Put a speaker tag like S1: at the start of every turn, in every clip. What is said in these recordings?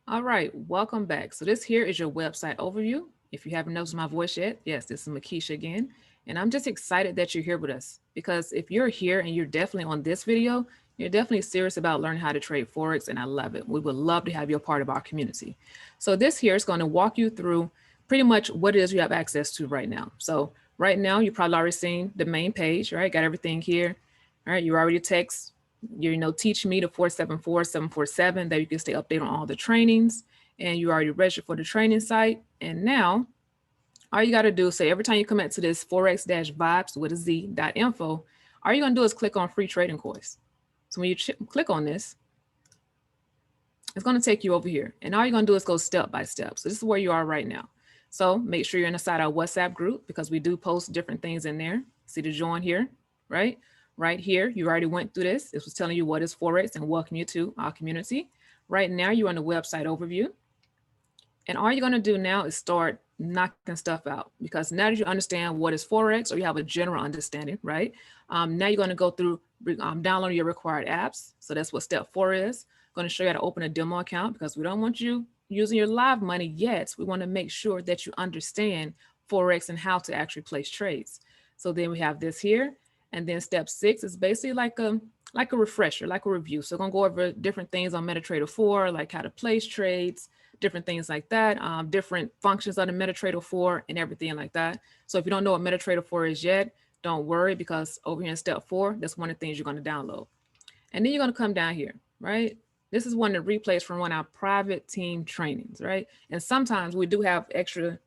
S1: All right, welcome back. So this here is your website overview. If you haven't noticed my voice yet, yes, this is Makisha again. And I'm just excited that you're here with us because if you're here and you're definitely on this video, you're definitely serious about learning how to trade Forex, and I love it. We would love to have you a part of our community. So this here is going to walk you through pretty much what it is you have access to right now. So right now, you probably already seen the main page, right? Got everything here. All right, you already text teach me to 474-747 that you can stay updated on all the trainings, and you already registered for the training site. And now all you got to do is say every time you come into this forex-vibes with a z.info, all you're going to do is click on free trading course. So when you click on this, it's going to take you over here, and all you're going to do is go step by step. So this is where you are right now. So make sure you're inside our WhatsApp group because we do post different things in there. See the join here, right? Right here, you already went through this. This was telling you what is Forex and welcome you to our community. Right now, you're on the website overview. And all you're going to do now is start knocking stuff out because now that you understand what is Forex or you have a general understanding, right? Now you're going to go through downloading your required apps. So that's what step 4 is. I'm going to show you how to open a demo account because we don't want you using your live money yet. We want to make sure that you understand Forex and how to actually place trades. So then we have this here. And then step 6 is basically like a refresher, like a review. So we're going to go over different things on MetaTrader 4, like how to place trades, different things like that, different functions on the MetaTrader 4 and everything like that. So if you don't know what MetaTrader 4 is yet, don't worry because over here in step 4, that's one of the things you're going to download. And then you're going to come down here, right? This is one of the replays from one of our private team trainings, right? And sometimes we do have extra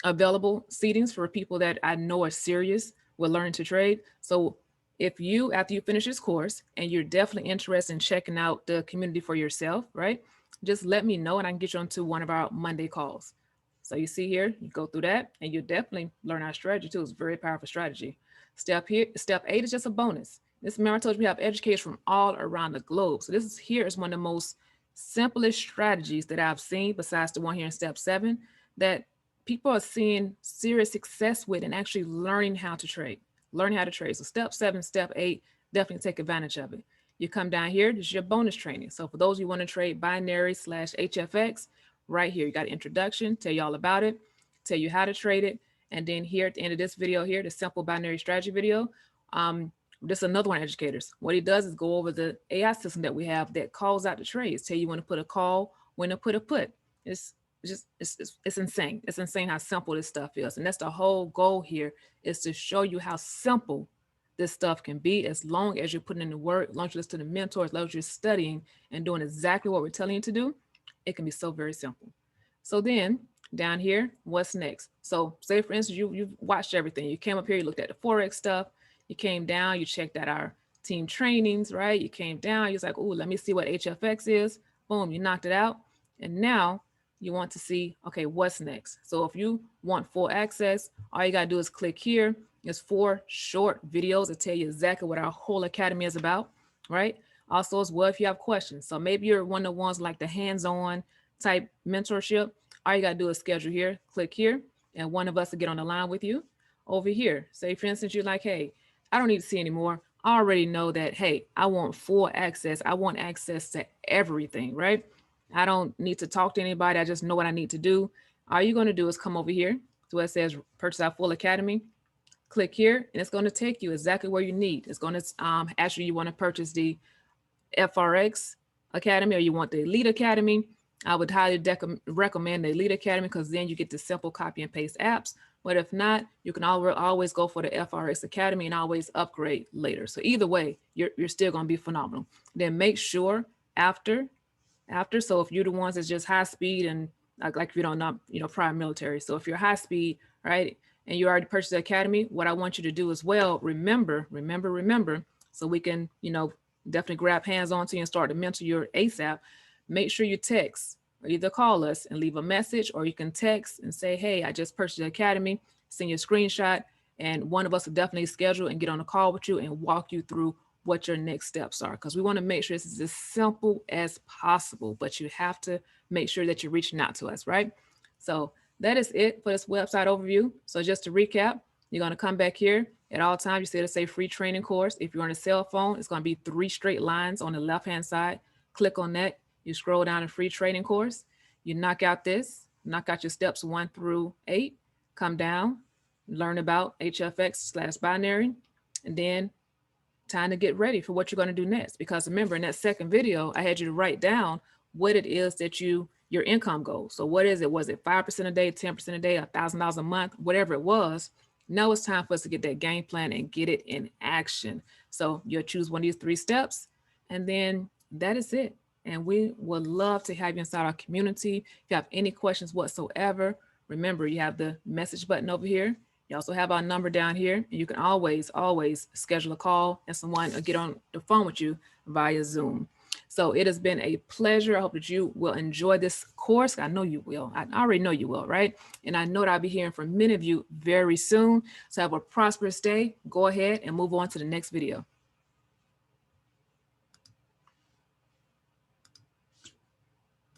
S1: available seatings for people that I know are serious with learning to trade. So if you, after you finish this course and you're definitely interested in checking out the community for yourself, right? Just let me know and I can get you onto one of our Monday calls. So you see here, you go through that and you definitely learn our strategy too. It's a very powerful strategy. Step 8 is just a bonus. This, remember I told you we have educators from all around the globe. So this is here is one of the most simplest strategies that I've seen besides the one here in step 7 that people are seeing serious success with and actually learning how to trade. Learning how to trade. So step 7, step 8, definitely take advantage of it. You come down here, this is your bonus training. So for those you want to trade binary/HFX, right here, you got an introduction, tell you all about it, tell you how to trade it. And then here at the end of this video here, the simple binary strategy video, this is another one, educators. What he does is go over the AI system that we have that calls out the trades, tell you when to put a call, when to put a put. It's insane. It's insane how simple this stuff is. And that's the whole goal here is to show you how simple this stuff can be as long as you're putting in the work, as long as you listen to the mentors, as long as you're studying and doing exactly what we're telling you to do. It can be so very simple. So then down here, what's next? So say for instance, you've watched everything. You came up here, you looked at the Forex stuff, you came down, you checked out our team trainings, right? You came down, you was like, oh, let me see what HFX is. Boom, you knocked it out. And now you want to see, okay, what's next? So if you want full access, all you gotta do is click here. There's 4 short videos that tell you exactly what our whole academy is about, right? Also, as well, if you have questions. So maybe you're one of the ones like the hands-on type mentorship. All you gotta do is schedule here, click here, and one of us will get on the line with you over here. Say, for instance, you're like, hey, I don't need to see anymore. I already know that, hey, I want full access. I want access to everything, right? I don't need to talk to anybody. I just know what I need to do. All you're going to do is come over here to where it says purchase our full academy. Click here, and it's going to take you exactly where you need. It's going to ask you want to purchase the FRX Academy or you want the Elite Academy. I would highly recommend the Elite Academy because then you get the simple copy and paste apps. But if not, you can always go for the FRX Academy and always upgrade later. So either way, you're still going to be phenomenal. Then make sure after so if you're the ones that's just high speed and like if you don't know, prior military. So if you're high speed, right, and you already purchased the academy, what I want you to do as well, remember, so we can, definitely grab hands on to you and start to mentor your ASAP. Make sure you text or either call us and leave a message, or you can text and say, hey, I just purchased the academy, send you a screenshot, and one of us will definitely schedule and get on a call with you and walk you through what your next steps are, because we want to make sure this is as simple as possible, but you have to make sure that you're reaching out to us, right? So that is it for this website overview. So just to recap, you're going to come back here at all times. You see it say free training course. If you're on a cell phone, it's going to be 3 straight lines on the left hand side. Click on that. You scroll down to free training course. You knock out this, knock out your steps 1 through 8, come down, learn about HFX/binary, and then time to get ready for what you're going to do next. Because remember, in that second video, I had you to write down what it is that your income goal. So what is it? Was it 5% a day, 10% a day, $1,000 a month, whatever it was? Now it's time for us to get that game plan and get it in action. So you'll choose one of these 3 steps, and then that is it. And we would love to have you inside our community. If you have any questions whatsoever, remember you have the message button over here. You also have our number down here, and you can always schedule a call and someone will get on the phone with you via Zoom. So it has been a pleasure. I hope that you will enjoy this course. I know you will. I already know you will, right? And I know that I'll be hearing from many of you very soon. So have a prosperous day. Go ahead and move on to the next video.